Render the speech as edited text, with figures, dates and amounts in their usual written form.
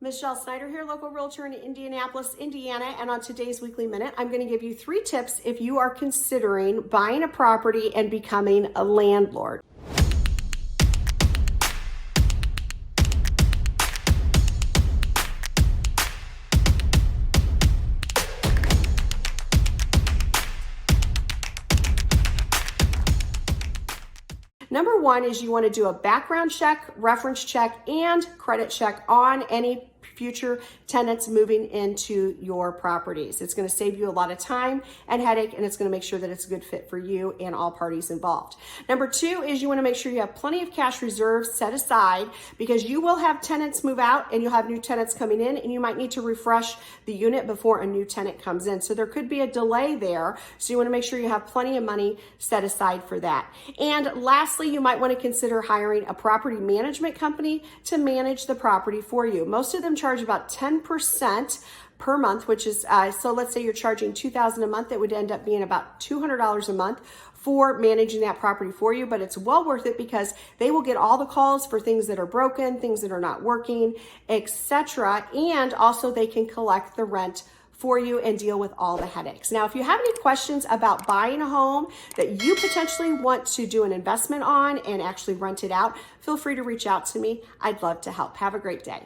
Michelle Snyder here, local realtor in Indianapolis, Indiana, and on today's Weekly Minute, I'm going to give you 3 tips if you are considering buying a property and becoming a landlord. Number 1 is you want to do a background check, reference check, and credit check on any future tenants moving into your properties. It's going to save you a lot of time and headache, and it's going to make sure that it's a good fit for you and all parties involved. Number 2 is you want to make sure you have plenty of cash reserves set aside, because you will have tenants move out and you'll have new tenants coming in, and you might need to refresh the unit before a new tenant comes in. So there could be a delay there. So you want to make sure you have plenty of money set aside for that. And lastly, you might want to consider hiring a property management company to manage the property for you. Most of them charge about 10% per month, which is, so let's say you're charging $2,000 a month, it would end up being about $200 a month for managing that property for you. But it's well worth it, because they will get all the calls for things that are broken, things that are not working, etc. And also they can collect the rent for you and deal with all the headaches. Now, if you have any questions about buying a home that you potentially want to do an investment on and actually rent it out, feel free to reach out to me. I'd love to help. Have a great day.